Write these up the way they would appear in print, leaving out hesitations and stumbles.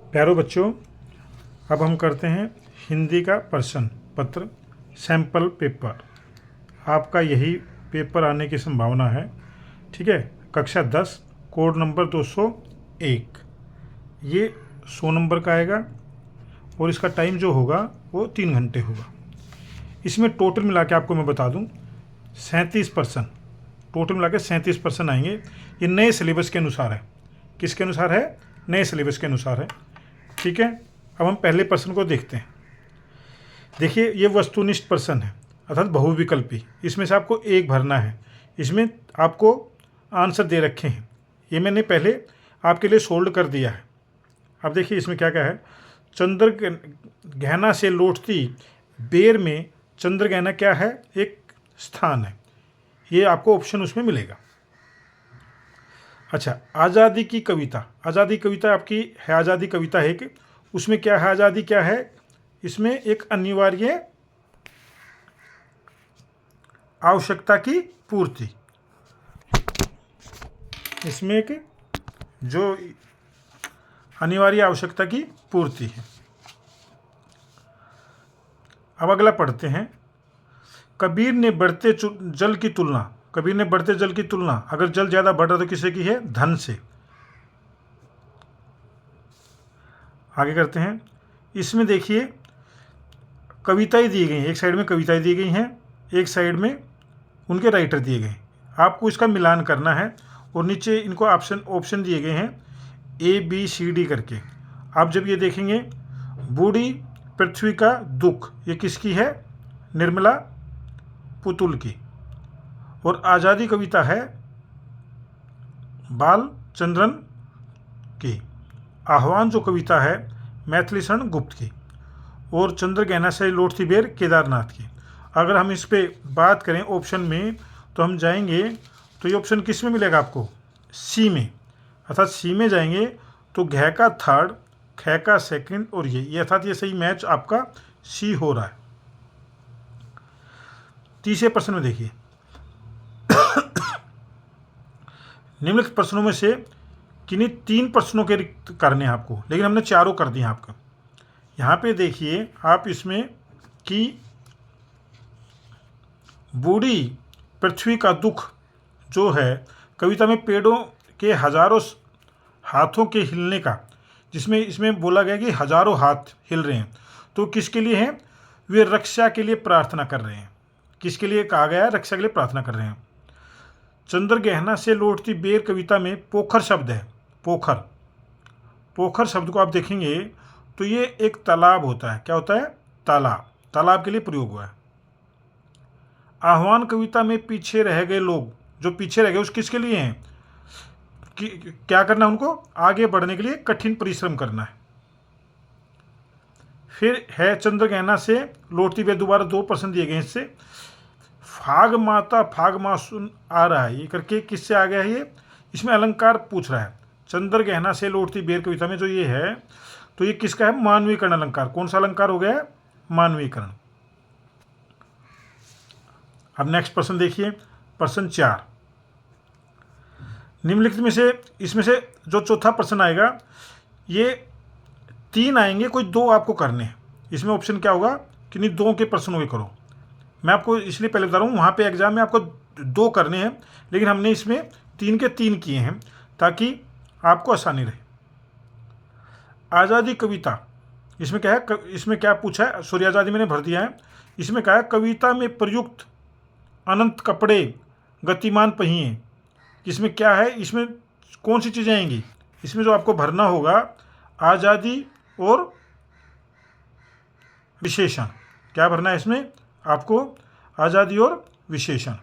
प्यारो बच्चों, अब हम करते हैं हिंदी का प्रश्न पत्र सैंपल पेपर। आपका यही पेपर आने की संभावना है। ठीक है, कक्षा 10 कोड नंबर 201। ये 100 नंबर का आएगा और इसका टाइम जो होगा वो 3 घंटे होगा। इसमें टोटल मिला के आपको मैं बता दूं 37%, टोटल मिला के 37% आएंगे। ये नए सिलेबस के अनुसार है। किसके अनुसार है? नए सिलेबस के अनुसार है। ठीक है, अब हम पहले प्रश्न को देखते हैं। देखिए, ये वस्तुनिष्ठ प्रश्न है अर्थात बहुविकल्पी। इसमें से आपको एक भरना है। इसमें आपको आंसर दे रखे हैं, ये मैंने पहले आपके लिए सोल्ड कर दिया है। अब देखिए इसमें क्या क्या है। चंद्र गहना से लौटती बेर में चंद्र गहना क्या है? एक स्थान है। ये आपको ऑप्शन उसमें मिलेगा। अच्छा, आज़ादी की कविता। आज़ादी कविता आपकी है, आज़ादी कविता है कि उसमें क्या है? आज़ादी क्या है? इसमें एक अनिवार्य आवश्यकता की पूर्ति। इसमें एक जो अनिवार्य आवश्यकता की पूर्ति है। अब अगला पढ़ते हैं। कबीर ने बढ़ते जल की तुलना, कबीर ने बढ़ते जल की तुलना, अगर जल ज्यादा बढ़ रहा तो किससे की है? धन से। आगे करते हैं। इसमें देखिए कविताएं दी गई हैं, एक साइड में कविताएं दी गई हैं, एक साइड में उनके राइटर दिए गए। आपको इसका मिलान करना है और नीचे इनको ऑप्शन दिए गए हैं ABCD करके। आप जब ये देखेंगे, बूढ़ी पृथ्वी का दुख, ये किसकी है? निर्मला पुतुल की। और आज़ादी कविता है बाल चंद्रन की। आह्वान जो कविता है मैथिली शरण गुप्त की। और चंद्र गहना से लौटती बेर केदारनाथ की। अगर हम इस पे बात करें ऑप्शन में, तो हम जाएंगे तो ये ऑप्शन किस में मिलेगा आपको? सी में। अर्थात सी में जाएंगे तो घ का थर्ड, ख का सेकंड और ये अर्थात ये सही मैच आपका सी हो रहा है। तीसरे प्रश्न में देखिए, निम्नलिखित प्रश्नों में से किन्हीं 3 प्रश्नों के रिक्त करने हैं आपको, लेकिन हमने चारों कर दिए आपका। यहाँ पे देखिए आप इसमें कि बूढ़ी पृथ्वी का दुख जो है कविता में पेड़ों के हजारों हाथों के हिलने का, जिसमें इसमें बोला गया कि हजारों हाथ हिल रहे हैं, तो किसके लिए हैं? वे रक्षा के लिए प्रार्थना कर रहे हैं। किसके लिए कहा गया है? रक्षा के लिए प्रार्थना कर रहे हैं। चंद्र गहना से लौटती बेर कविता में पोखर शब्द है। पोखर, पोखर शब्द को आप देखेंगे तो ये एक तालाब होता है। क्या होता है? तालाब, तालाब के लिए प्रयोग हुआ है। आह्वान कविता में पीछे रह गए लोग, जो पीछे रह गए उस किसके लिए हैं? कि क्या करना है उनको? आगे बढ़ने के लिए कठिन परिश्रम करना है। फिर है चंद्र गहना से लौटती बेर, दोबारा 2 प्रश्न दिए गए इससे। फाग माता फाग मासून आ रहा है, ये करके किससे आ गया है? ये इसमें अलंकार पूछ रहा है। चंद्र गहना से लौटती बेर कविता में जो ये है, तो ये किसका है? मानवीकरण अलंकार। कौन सा अलंकार हो गया है? मानवीकरण। अब नेक्स्ट प्रश्न देखिए, प्रश्न 4। निम्नलिखित में से, इसमें से जो चौथा प्रश्न आएगा, ये 3 आएंगे, कोई 2 आपको करने हैं। इसमें ऑप्शन क्या होगा कि नहीं 2 के प्रश्नों के करो। मैं आपको इसलिए पहले बता रहा हूँ, वहाँ पे एग्जाम में आपको 2 करने हैं, लेकिन हमने इसमें 3 के 3 किए हैं ताकि आपको आसानी रहे। आज़ादी कविता, इसमें क्या है? इसमें क्या पूछा है? सॉरी, आज़ादी मैंने भर दिया है। इसमें क्या है? कविता में प्रयुक्त अनंत कपड़े, गतिमान पहिए। इसमें क्या है? इसमें कौन सी चीज़ें आएंगी? इसमें जो आपको भरना होगा आज़ादी और विशेषण। क्या भरना है इसमें आपको? आज़ादी और विशेषण,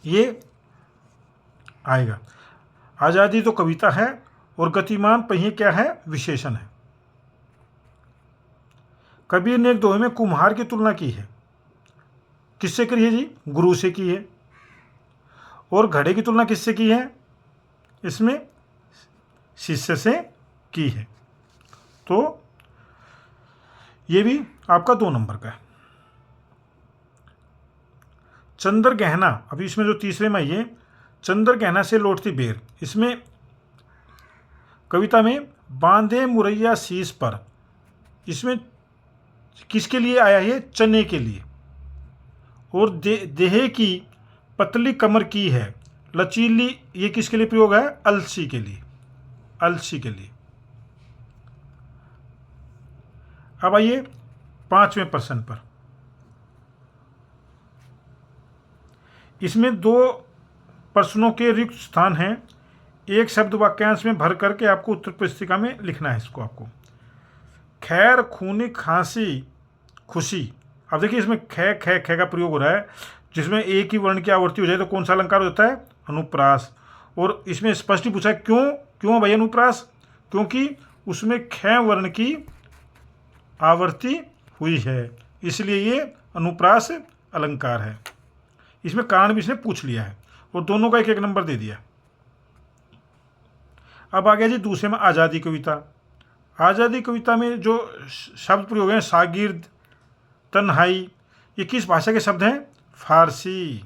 ये आएगा। आज़ादी तो कविता है और गतिमान पहिए क्या है? विशेषण है। कबीर ने एक दोहे में कुम्हार की तुलना की है। किससे करी है जी? गुरु से की है। और घड़े की तुलना किससे की है? इसमें शिष्य से की है। तो ये भी आपका 2 नंबर का है। चंद्र गहना, अभी इसमें जो तीसरे में ये चंद्र गहना से लौटती बेर, इसमें कविता में बांधे मुरैया शीश पर, इसमें किसके लिए आया है? चने के लिए। और देह की पतली कमर की है लचीली, ये किसके लिए प्रयोग है? अलसी के लिए, अलसी के लिए। अब आइए 5वें प्रश्न पर। इसमें 2 प्रश्नों के रिक्त स्थान हैं, एक शब्द वाक्यांश में भर करके आपको उत्तर पुस्तिका में लिखना है इसको आपको। खैर, खूनी, खांसी, खुशी। अब देखिए इसमें खे खे खे का प्रयोग हो रहा है, जिसमें एक ही वर्ण की आवृत्ति हो जाए तो कौन सा अलंकार हो जाता है? अनुप्रास। और इसमें स्पष्ट ही पूछा है क्यों भाई अनुप्रास? क्योंकि उसमें खे वर्ण की आवृत्ति हुई है, इसलिए ये अनुप्रास अलंकार है। इसमें कारण भी इसने पूछ लिया है और दोनों का 1-1 नंबर दे दिया। अब आ गया जी दूसरे में आज़ादी कविता। आज़ादी कविता में जो शब्द प्रयोग हैं, शागिर्द, तन्हाई, ये किस भाषा के शब्द हैं? फारसी।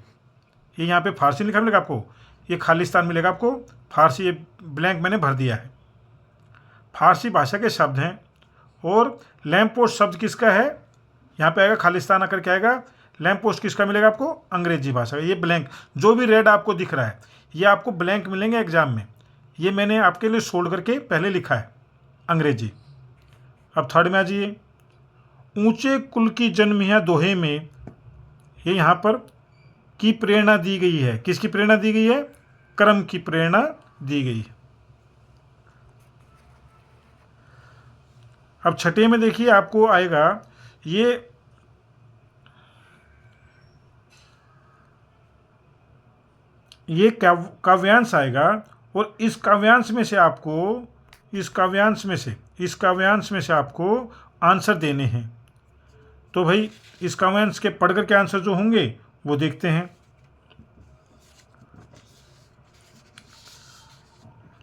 ये यहाँ पे फारसी लिखा मिलेगा आपको, ये खालिस्तान मिलेगा आपको फारसी, ये ब्लैंक मैंने भर दिया है। फारसी भाषा के शब्द हैं। और लैंप पोस्ट शब्द किसका है? यहाँ पे आएगा खालिस्तान आकर के आएगा। लैंप पोस्ट किसका मिलेगा आपको? अंग्रेजी भाषा का। ये ब्लैंक जो भी रेड आपको दिख रहा है ये आपको ब्लैंक मिलेंगे एग्जाम में, ये मैंने आपके लिए छोड़ करके पहले लिखा है अंग्रेजी। अब थर्ड में आ जाइए, ऊंचे कुल की जन्मिया दोहे में, ये यहाँ पर की प्रेरणा दी गई है। किसकी प्रेरणा दी गई है? कर्म की प्रेरणा दी गई है। अब छठे में देखिए आपको आएगा ये काव्यांश आएगा। और इस काव्यांश में से आपको आंसर देने हैं। तो भाई इस काव्यांश के पढ़ करके आंसर जो होंगे वो देखते हैं।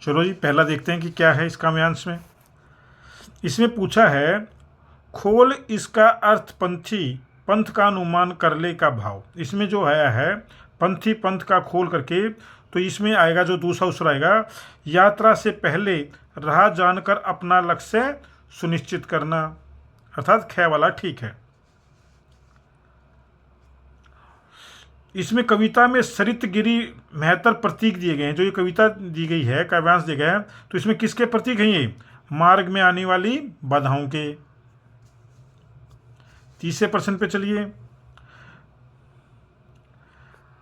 चलो जी पहला देखते हैं कि क्या है इस काव्यांश में। इसमें पूछा है, खोल इसका अर्थ पंथी, पंथ का अनुमान कर ले का भाव। इसमें जो आया है पंथी, पंथ का खोल करके, तो इसमें आएगा जो दूसरा उत्तर आएगा, यात्रा से पहले राह जानकर अपना लक्ष्य सुनिश्चित करना, अर्थात ख वाला ठीक है। इसमें कविता में सरित गिरी महतर प्रतीक दिए गए हैं। जो ये कविता दी गई है, काव्यांश दिए गए हैं, तो इसमें किसके प्रतीक हैं? ये मार्ग में आने वाली बाधाओं के। तीसरे प्रश्न पे चलिए,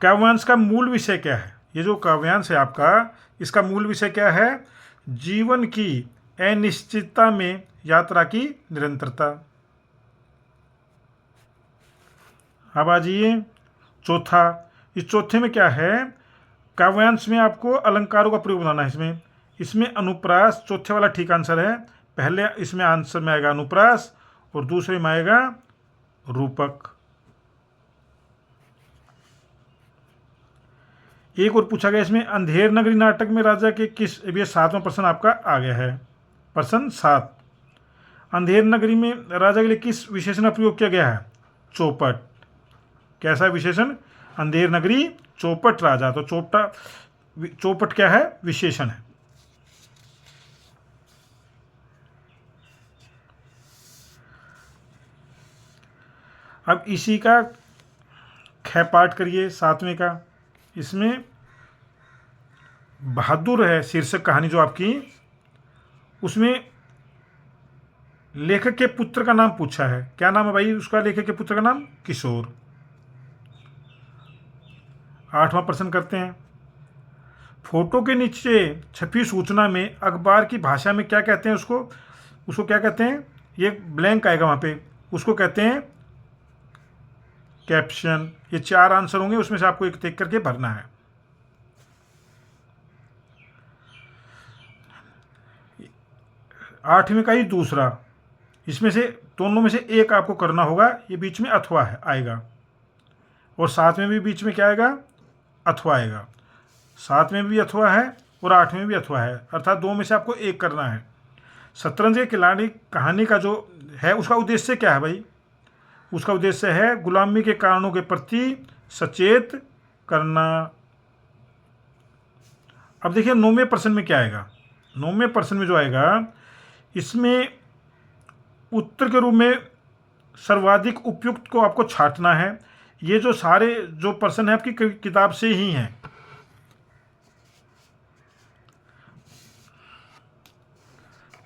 काव्यांश का मूल विषय क्या है? ये जो काव्यांश है आपका, इसका मूल विषय क्या है? जीवन की अनिश्चितता में यात्रा की निरंतरता। अब आ जाइए चौथा। इस चौथे में क्या है? काव्यांश में आपको अलंकारों का प्रयोग बनाना है। इसमें अनुप्रास चौथे वाला ठीक आंसर है। पहले इसमें आंसर में आएगा अनुप्रास और दूसरे में आएगा रूपक। एक और पूछा गया इसमें, अंधेर नगरी नाटक में राजा के किस, ये 7वां प्रश्न आपका आ गया है, प्रश्न 7। अंधेर नगरी में राजा के लिए किस विशेषण का प्रयोग किया गया है? चौपट। कैसा विशेषण? अंधेर नगरी चौपट राजा। तो चौपट क्या है? विशेषण है। अब इसी का ख पाठ करिए 7वें का। इसमें बहादुर है शीर्षक कहानी जो आपकी, उसमें लेखक के पुत्र का नाम पूछा है। क्या नाम है भाई उसका? लेखक के पुत्र का नाम किशोर। 8वां प्रश्न करते हैं, फोटो के नीचे छपी सूचना में अखबार की भाषा में क्या कहते हैं? उसको क्या कहते हैं? ये ब्लैंक आएगा वहां पे, उसको कहते हैं कैप्शन। ये 4 आंसर होंगे, उसमें से आपको एक देख करके भरना है। आठवीं का ही दूसरा, इसमें से दोनों में से एक आपको करना होगा। ये बीच में अथवा है आएगा, और 7वें भी बीच में क्या आएगा? अथवा आएगा। 7वें भी अथवा है और 8वें भी अथवा है, अर्थात 2 में से आपको एक करना है। शतरंज के खिलाड़ी कहानी का जो है उसका उद्देश्य क्या है भाई? उसका उद्देश्य है गुलामी के कारणों के प्रति सचेत करना। अब देखिए 9वें प्रश्न में क्या आएगा? 9वें प्रश्न में जो आएगा इसमें उत्तर के रूप में सर्वाधिक उपयुक्त को आपको छांटना है। ये जो सारे जो प्रश्न है आपकी किताब से ही हैं।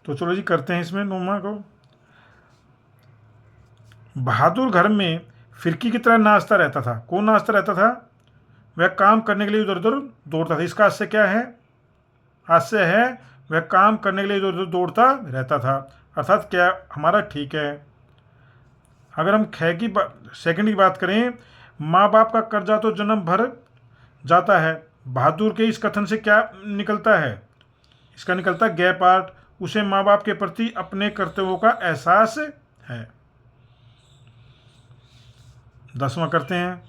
तो चलो जी करते हैं इसमें 9वां को। बहादुर घर में फिरकी की तरह नाचता रहता था। कौन नाचता रहता था? वह काम करने के लिए इधर उधर दौड़ता था। इसका आशय क्या है? आशय है वह काम करने के लिए इधर उधर दौड़ता रहता था। अर्थात क्या हमारा ठीक है। अगर हम ख की सेकंड की बात करें, माँ बाप का कर्जा तो जन्म भर जाता है। बहादुर के इस कथन से क्या निकलता है? इसका निकलता है गै पार्ट। उसे माँ बाप के प्रति अपने कर्तव्यों का एहसास है। 10वां करते हैं।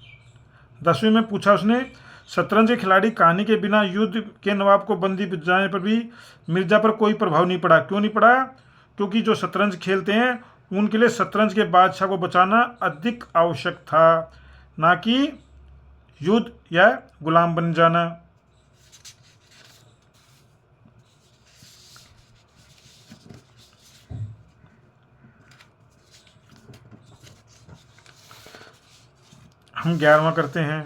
10वीं में पूछा उसने, शतरंज के खिलाड़ी कहानी के बिना युद्ध के नवाब को बंदी जाने पर भी मिर्जा पर कोई प्रभाव नहीं पड़ा। क्यों नहीं पड़ा? क्योंकि जो शतरंज खेलते हैं उनके लिए शतरंज के बादशाह को बचाना अधिक आवश्यक था, ना कि युद्ध या गुलाम बन जाना। हम 11वां करते हैं।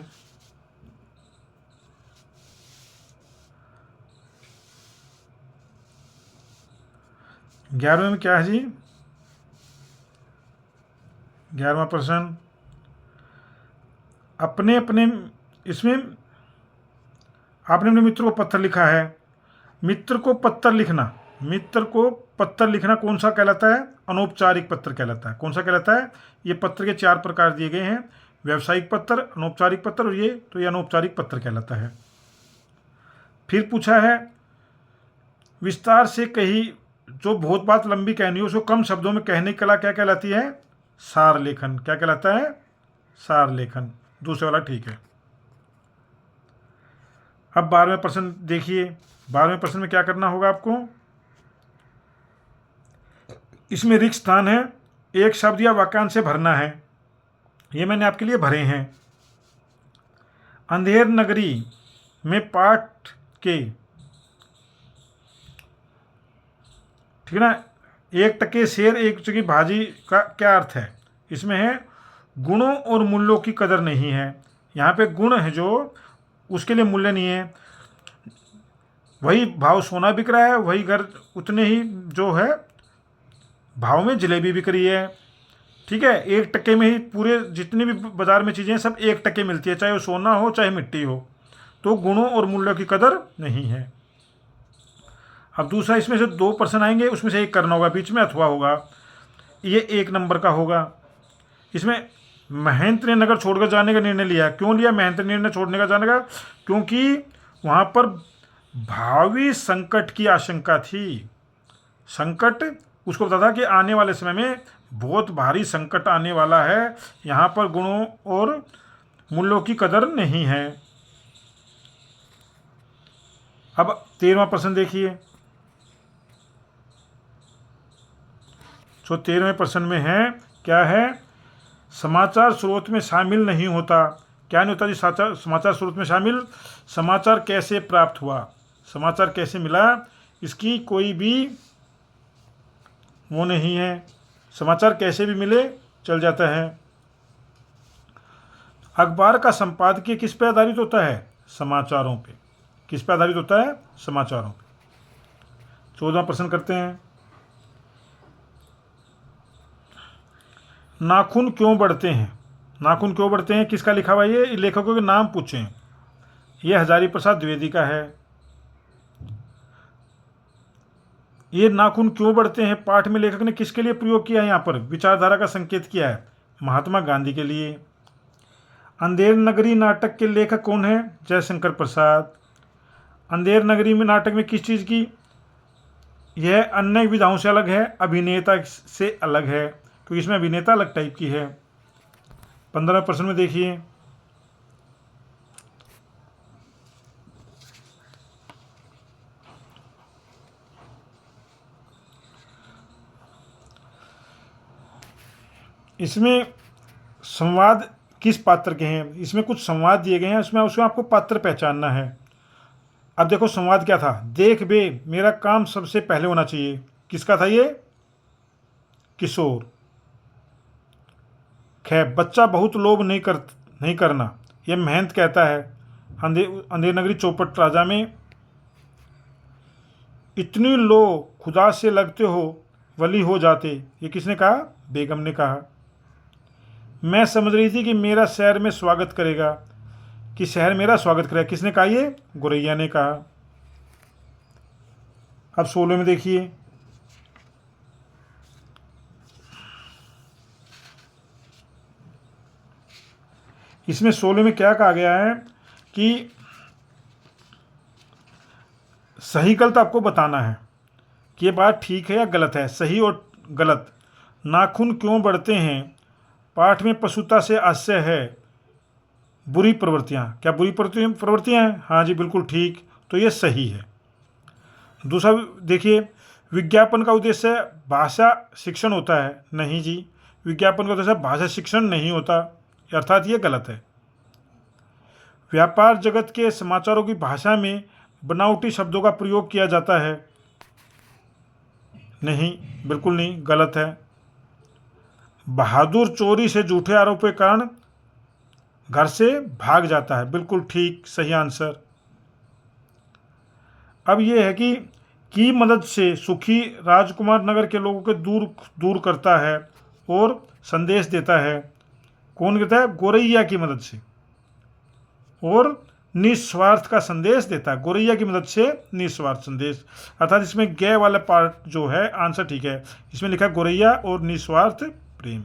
11वें में क्या है जी? 11वां प्रश्न, अपने अपने इसमें आपने अपने मित्र को पत्र लिखा है। मित्र को पत्र लिखना, मित्र को पत्र लिखना कौन सा कहलाता है? अनौपचारिक पत्र कहलाता है। कौन सा कहलाता है? ये पत्र के 4 प्रकार दिए गए हैं, व्यावसायिक पत्र, अनौपचारिक पत्र और ये अनौपचारिक पत्र कहलाता है। फिर पूछा है विस्तार से कही, जो बहुत बात लंबी कहनी हो उसको कम शब्दों में कहने की कला क्या कहलाती है? सार लेखन। क्या कहलाता है? सार लेखन। दूसरे वाला ठीक है। अब 12वें प्रश्न देखिए। 12वें प्रश्न में क्या करना होगा आपको? इसमें रिक्त स्थान है, एक शब्द या वाक्यांश से भरना है। ये मैंने आपके लिए भरे हैं। अंधेर नगरी में पाठ के, ठीक है ना, 1 टके शेर 1 टके भाजी का क्या अर्थ है? इसमें है गुणों और मूल्यों की कदर नहीं है। यहाँ पे गुण है जो, उसके लिए मूल्य नहीं है। वही भाव सोना बिक रहा है, वही घर उतने ही जो है भाव में जलेबी बिक रही है। ठीक है, 1 टके में ही पूरे जितनी भी बाजार में चीज़ें सब 1 टके मिलती है, चाहे वो सोना हो चाहे मिट्टी हो। तो गुणों और मूल्यों की कदर नहीं है। अब दूसरा, इसमें से 2 प्रश्न आएंगे, उसमें से एक करना होगा, बीच में अथवा होगा। ये 1 नंबर का होगा। इसमें महेंद्र ने नगर छोड़कर जाने का निर्णय लिया। क्यों लिया महेंद्र ने निर्णय छोड़ने का जाने का? क्योंकि वहाँ पर भावी संकट की आशंका थी। संकट उसको पता था कि आने वाले समय में बहुत भारी संकट आने वाला है, यहाँ पर गुणों और मूल्यों की कदर नहीं है। अब 13वां प्रश्न देखिए। जो 13वें प्रश्न में है, क्या है? समाचार स्रोत में शामिल नहीं होता। क्या नहीं होता जी? समाचार स्रोत में शामिल। समाचार कैसे प्राप्त हुआ, समाचार कैसे मिला, इसकी कोई भी वो नहीं है। समाचार कैसे भी मिले चल जाता है। अखबार का संपादकीय किस पे आधारित होता है? समाचारों पे। किस पे आधारित होता है? समाचारों पे। 14वां प्रश्न करते हैं। नाखून क्यों बढ़ते हैं? नाखून क्यों बढ़ते हैं किसका लिखा हुआ? ये लेखकों के नाम पूछें। ये हजारी प्रसाद द्विवेदी का है। ये नाखून क्यों बढ़ते हैं पाठ में लेखक ने किसके लिए प्रयोग किया है? यहाँ पर विचारधारा का संकेत किया है, महात्मा गांधी के लिए। अंधेर नगरी नाटक के लेखक कौन है? जयशंकर प्रसाद। अंधेर नगरी में नाटक में किस चीज़ की? यह अन्य विधाओं से अलग है, अभिनेता से अलग है, क्योंकि इसमें अभिनेता अलग टाइप की है। 15वें प्रश्न में देखिए। इसमें संवाद किस पात्र के हैं? इसमें कुछ संवाद दिए गए हैं, उसमें आपको पात्र पहचानना है। अब देखो संवाद क्या था, देख बे मेरा काम सबसे पहले होना चाहिए। किसका था ये? किशोर। खैर बच्चा बहुत लोभ नहीं करना, यह महंत कहता है। अंधेर नगरी चौपट राजा में इतनी लो खुदा से लगते हो वली हो जाते। ये किसने कहा? बेगम ने कहा। मैं समझ रही थी कि मेरा शहर में स्वागत करेगा, कि शहर मेरा स्वागत करेगा। किसने कहा? ये गोरैया ने कहा। अब 16 में देखिए, इसमें 16 में क्या कहा गया है कि सही गलत आपको बताना है कि ये बात ठीक है या गलत है। सही और गलत। नाखून क्यों बढ़ते हैं? पाठ में पशुता से आशय है। बुरी प्रवृत्तियाँ। क्या बुरी प्रवृत्तियाँ हैं? हाँ जी बिल्कुल ठीक, तो ये सही है। दूसरा देखिए, विज्ञापन का उद्देश्य भाषा शिक्षण होता है। नहीं जी, विज्ञापन का उद्देश्य भाषा शिक्षण नहीं होता, अर्थात ये गलत है। व्यापार जगत के समाचारों की भाषा में बनावटी शब्दों का प्रयोग किया जाता है। नहीं, बिल्कुल नहीं, गलत है। बहादुर चोरी से झूठे आरोप के कारण घर से भाग जाता है। बिल्कुल ठीक, सही आंसर। अब यह है कि मदद से सुखी राजकुमार नगर के लोगों के दूर करता है और संदेश देता है। कौन कहता है? गोरैया की मदद से, और निस्वार्थ का संदेश देता है। गोरैया की मदद से निस्वार्थ संदेश, अर्थात इसमें गे वाला पार्ट जो है आंसर ठीक है। इसमें लिखा है गोरैया और निस्वार्थ प्रेम।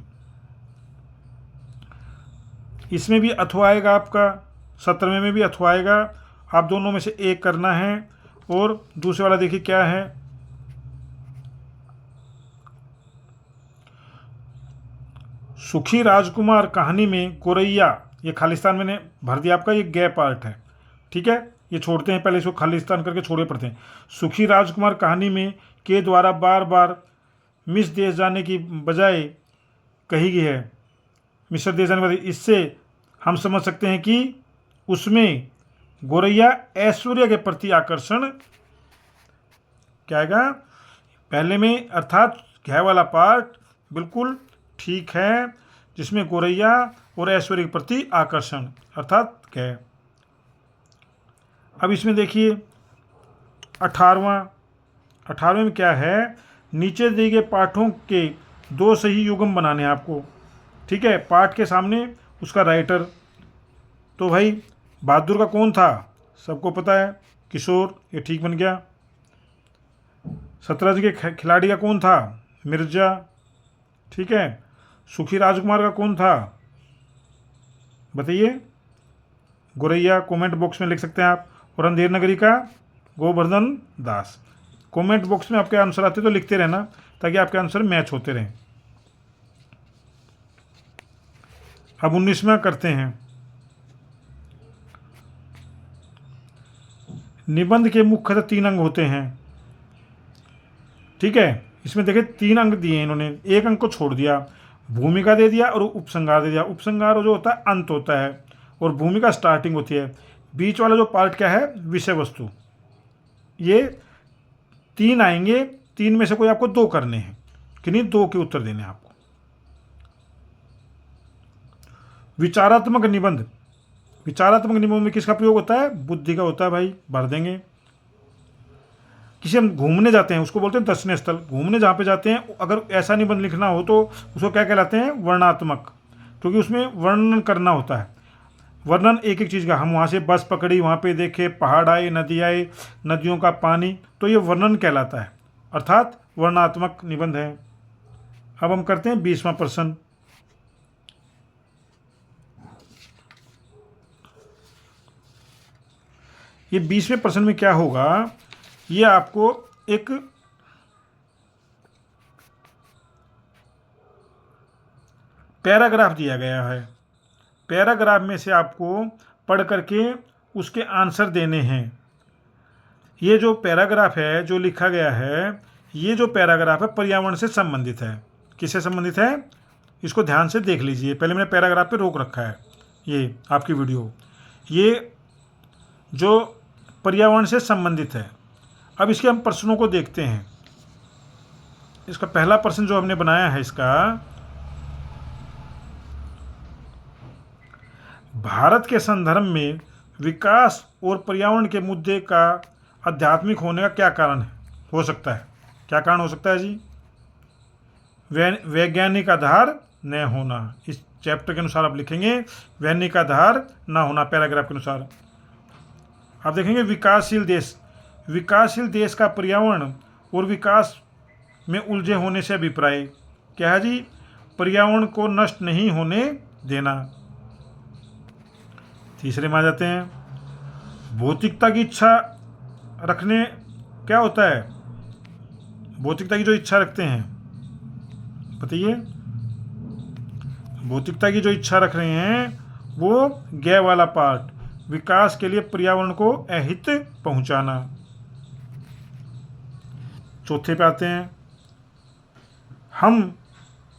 इसमें भी अथवा आएगा आपका, 17वें में भी अथवा आएगा। आप दोनों में से एक करना है। और दूसरे वाला देखिए क्या है, सुखी राजकुमार कहानी में गोरैया, ये खालिस्तान मैंने भर दिया आपका, ये गे पार्ट है। ठीक है, ये छोड़ते हैं, पहले इसको खालिस्तान करके छोड़े पड़ते हैं। सुखी राजकुमार कहानी में के द्वारा बार बार मिस्र देश जाने की बजाय कही गई है। मिस्र देश जाने के बाद इससे हम समझ सकते हैं कि उसमें गोरैया ऐश्वर्य के प्रति आकर्षण क्या आएगा पहले में, अर्थात घय वाला पार्ट बिल्कुल ठीक है, जिसमें गोरैया और ऐश्वर्य के प्रति आकर्षण अर्थात घय। अब इसमें देखिए 18वें में क्या है, नीचे दिए गए पाठों के 2 सही युग्म बनाने हैं आपको। ठीक है, पाठ के सामने उसका राइटर, तो भाई बहादुर का कौन था? सबको पता है, किशोर, ये ठीक बन गया। शतरंज के खिलाड़ी का कौन था? मिर्जा। ठीक है, सुखी राजकुमार का कौन था? बताइए, गोरैया। कमेंट बॉक्स में लिख सकते हैं आप। और अंधेर नगरी का गोवर्धन दास। कमेंट बॉक्स में आपके आंसर आते तो लिखते रहना, ताकि आपके आंसर मैच होते रहें। अब 19वां करते हैं। निबंध के मुख्यतः 3 अंग होते हैं। ठीक है, इसमें देखिए 3 अंक दिए हैं इन्होंने, 1 अंक को छोड़ दिया। भूमिका दे दिया और उपसंहार दे दिया। उपसंहार जो होता है अंत होता है, और भूमिका स्टार्टिंग होती है। बीच वाला जो पार्ट क्या है? विषय वस्तु। ये 3 आएंगे, 3 में से कोई आपको 2 करने हैं, कि नहीं 2 के उत्तर देने हैं आपको। विचारात्मक निबंध। विचारात्मक निबंध में किसका प्रयोग होता है? बुद्धि का होता है भाई, भर देंगे। किसी हम घूमने जाते हैं उसको बोलते हैं दर्शनीय स्थल। घूमने जहाँ पे जाते हैं, अगर ऐसा निबंध लिखना हो तो उसको क्या कहलाते हैं? वर्णनात्मक, क्योंकि उसमें वर्णन करना होता है। वर्णन एक एक चीज़ का, हम वहाँ से बस पकड़ी, वहाँ पे देखे, पहाड़ आए, नदी आए, नदियों का पानी, तो ये वर्णन कहलाता है, अर्थात वर्णनात्मक निबंध है। अब हम करते हैं 20वां प्रश्न। ये 20वें प्रश्न में क्या होगा, ये आपको एक पैराग्राफ दिया गया है। पैराग्राफ में से आपको पढ़ करके उसके आंसर देने हैं। ये जो पैराग्राफ है जो लिखा गया है, ये जो पैराग्राफ है पर्यावरण से संबंधित है। किससे संबंधित है? इसको ध्यान से देख लीजिए। पहले मैंने पैराग्राफ पे रोक रखा है ये आपकी वीडियो। ये जो पर्यावरण से संबंधित है। अब इसके हम प्रश्नों को देखते हैं। इसका पहला प्रश्न जो हमने बनाया है इसका, भारत के संदर्भ में विकास और पर्यावरण के मुद्दे का आध्यात्मिक होने का क्या कारण हो सकता है? क्या कारण हो सकता है जी? वैज्ञानिक आधार न होना। इस चैप्टर के अनुसार आप लिखेंगे वैज्ञानिक आधार न होना, पैराग्राफ के अनुसार। आप देखेंगे विकासशील देश का पर्यावरण और विकास में उलझे होने से अभिप्राय क्या है जी? पर्यावरण को नष्ट नहीं होने देना। तीसरे में आ जाते हैं, भौतिकता की इच्छा रखने क्या होता है? भौतिकता की जो इच्छा रखते हैं, बताइए। भौतिकता की जो इच्छा रख रहे हैं वो ग वाला पार्ट, विकास के लिए पर्यावरण को अहित पहुंचाना। चौथे पे आते हैं, हम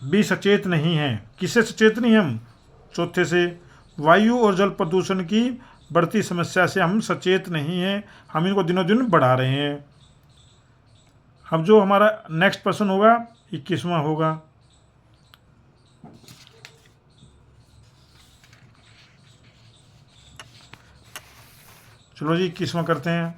भी सचेत नहीं हैं। किससे सचेत नहीं हम? चौथे से, वायु और जल प्रदूषण की बढ़ती समस्या से हम सचेत नहीं हैं, हम इनको दिनों दिन बढ़ा रहे हैं। अब जो हमारा नेक्स्ट प्रश्न होगा 21वां होगा। चलो जी 21वां करते हैं।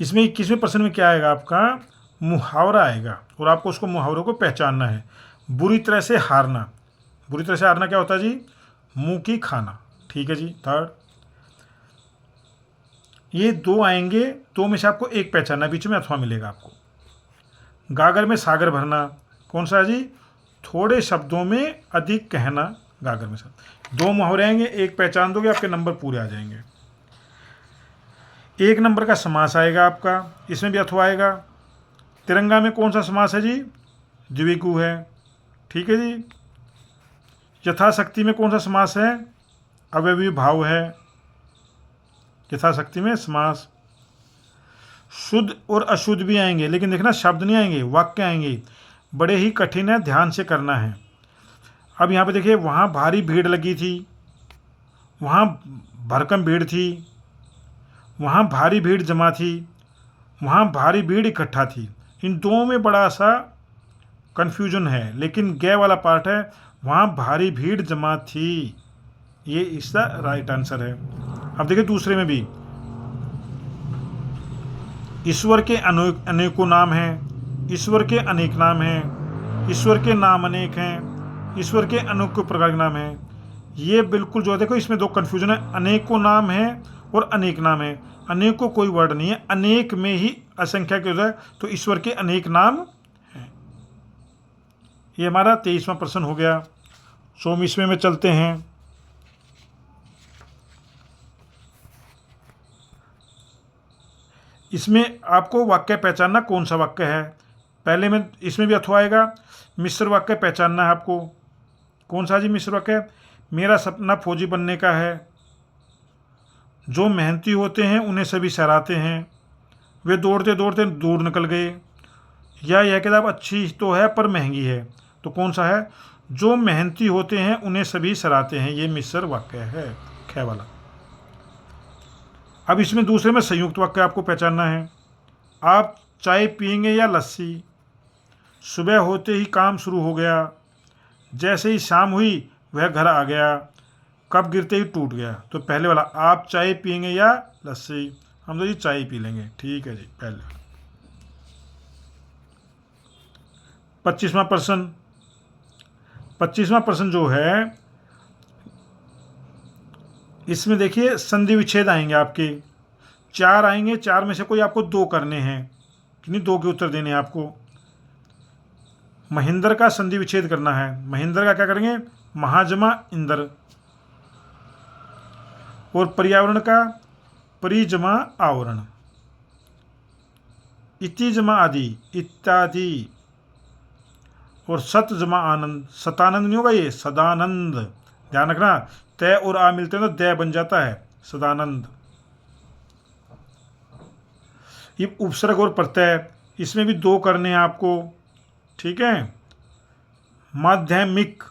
इसमें 21वें प्रश्न में क्या आएगा? आपका मुहावरा आएगा और आपको उसको मुहावरों को पहचानना है। बुरी तरह से हारना। बुरी तरह से हारना क्या होता है जी? मुंह की खाना। ठीक है जी। थर्ड, ये दो आएंगे, दो में से आपको एक पहचानना, बीच में अथवा मिलेगा आपको। गागर में सागर भरना कौन सा है जी? थोड़े शब्दों में अधिक कहना। गागर में सब दो मुहावरे आएंगे, एक पहचान दोगे आपके नंबर पूरे आ जाएंगे। एक नंबर का समास आएगा आपका, इसमें भी अथवा आएगा। तिरंगा में कौन सा समास है जी? द्विगु है। ठीक है जी। यथाशक्ति में कौन सा समास है? अव्ययी भाव है। यथाशक्ति में समास। शुद्ध और अशुद्ध भी आएंगे, लेकिन देखना शब्द नहीं आएंगे, वाक्य आएंगे। बड़े ही कठिन है, ध्यान से करना है। अब यहाँ पे देखिए, वहाँ भारी भीड़ लगी थी, वहाँ भरकम भीड़ थी, वहाँ भारी भीड़ जमा थी, वहाँ भारी भीड़ इकट्ठा थी। इन दो में बड़ा सा कन्फ्यूजन है, लेकिन गे वाला पार्ट है, वहाँ भारी भीड़ जमा थी, ये इसका राइट आंसर है। अब देखिए दूसरे में भी, ईश्वर के अनेकों नाम हैं, ईश्वर के अनेक नाम हैं, ईश्वर के नाम अनेक हैं, ईश्वर के अनेकों प्रकार के नाम हैं। ये बिल्कुल जो है, देखो इसमें दो कन्फ्यूजन है, अनेकों नाम हैं और अनेक नाम है। अनेकों कोई वर्ड नहीं है, अनेक में ही असंख्या के हो जाए, तो ईश्वर के अनेक नाम हैं। ये हमारा 23वां प्रश्न हो गया। 24वें में चलते हैं। इसमें आपको वाक्य पहचानना कौन सा वाक्य है। पहले में इसमें भी अथवा आएगा, मिश्र वाक्य पहचानना है आपको। कौन सा जी मिश्र वाक्य? मेरा सपना फौजी बनने का है, जो मेहनती होते हैं उन्हें सभी सराहते हैं, वे दौड़ते दौड़ते दूर निकल गए, या यह किताब अच्छी तो है पर महंगी है। तो कौन सा है? जो मेहनती होते हैं उन्हें सभी सराहते हैं, ये मिश्र वाक्य है, ख वाला। अब इसमें दूसरे में संयुक्त वाक्य आपको पहचानना है। आप चाय पियेंगे या लस्सी? सुबह होते ही काम शुरू हो गया, जैसे ही शाम हुई वह घर आ गया, कब गिरते ही टूट गया। तो पहले वाला, आप चाय पियेंगे या लस्सी? हम तो जी चाय पी लेंगे। ठीक है जी। पहले 25वां प्रश्न। 25वां प्रश्न जो है, इसमें देखिए संधि विच्छेद आएंगे आपके, 4 आएंगे, 4 में से कोई आपको 2 करने हैं, कितनी 2 के उत्तर देने हैं आपको। महेंद्र का संधि विच्छेद करना है। महेंद्र का क्या करेंगे? महाजमा इंद्र। और पर्यावरण का परिजमा आवरण। इति जमा आदि, इत्यादि। और सत जमा आनंद, सतानंद नहीं होगा ये, सदानंद। ध्यान रखना, तय और आ मिलते हैं तो दय बन जाता है, सदानंद। ये उपसर्ग और प्रत्यय, इसमें भी 2 करने हैं आपको। ठीक है। माध्यमिक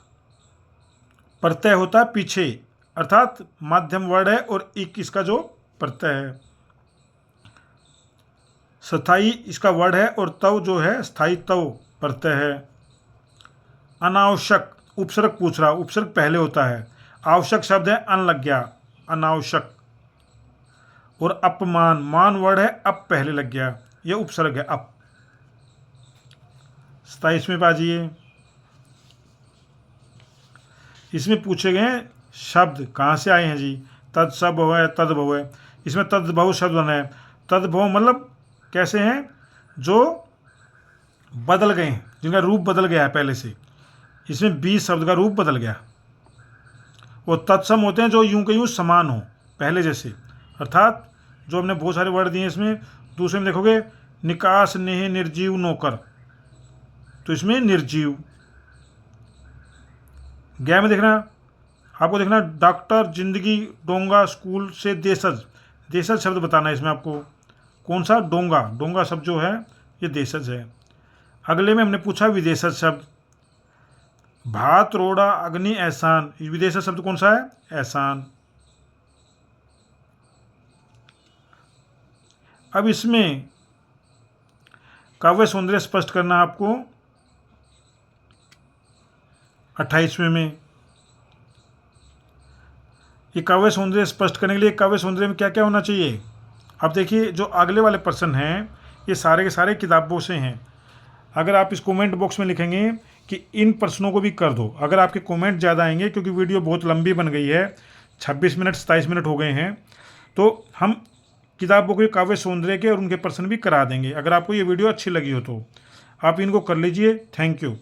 प्रत्यय होता है पीछे, अर्थात माध्यम वर्ड है, और इक इसका जो प्रत्यय है। स्थाई इसका वर्ड है और तव जो है स्थाई तव प्रत्यय है। अनावश्यक उपसर्ग पूछ रहा, उपसर्ग पहले होता है। आवश्यक शब्द है अन लग गया, अनावश्यक। और अपमान, मान वर्ड है अप पहले लग गया, ये उपसर्ग है अप। 27वें पे आ जाइए। इसमें पूछे गए शब्द कहाँ से आए हैं जी? तत्सभव है, तद्भव है। इसमें तद्भव शब्द बना है। तद्भव मतलब कैसे हैं? जो बदल गए हैं, जिनका रूप बदल गया है पहले से। इसमें 20 शब्द का रूप बदल गया। वो तत्सम होते हैं जो यूं के यूं समान हो पहले जैसे, अर्थात जो हमने बहुत सारे वर्ड दिए इसमें। दूसरे में देखोगे निकास नेह निर्जीव नौकर, तो इसमें निर्जीव। गया में देखना, आपको देखना डॉक्टर, जिंदगी, डोंगा, स्कूल से देशज। देशज शब्द बताना है इसमें आपको। कौन सा? डोंगा, डोंगा शब्द जो है ये देशज है। अगले में हमने पूछा विदेशज शब्द। भात, रोड़ा, अग्नि, एहसान। विदेशज शब्द कौन सा है? एहसान। अब इसमें काव्य सौंदर्य स्पष्ट करना आपको 28वें में। ये काव्य सौंदर्य स्पष्ट करने के लिए काव्य सौंदर्य में क्या क्या होना चाहिए? अब देखिए जो अगले वाले प्रश्न हैं ये सारे के सारे किताबों से हैं। अगर आप इस कमेंट बॉक्स में लिखेंगे कि इन प्रश्नों को भी कर दो, अगर आपके कमेंट ज़्यादा आएंगे, क्योंकि वीडियो बहुत लंबी बन गई है, 26 मिनट 27 मिनट हो गए हैं, तो हम किताबों के काव्य सौंदर्य के और उनके प्रश्न भी करा देंगे। अगर आपको ये वीडियो अच्छी लगी हो तो आप इनको कर लीजिए। Thank you.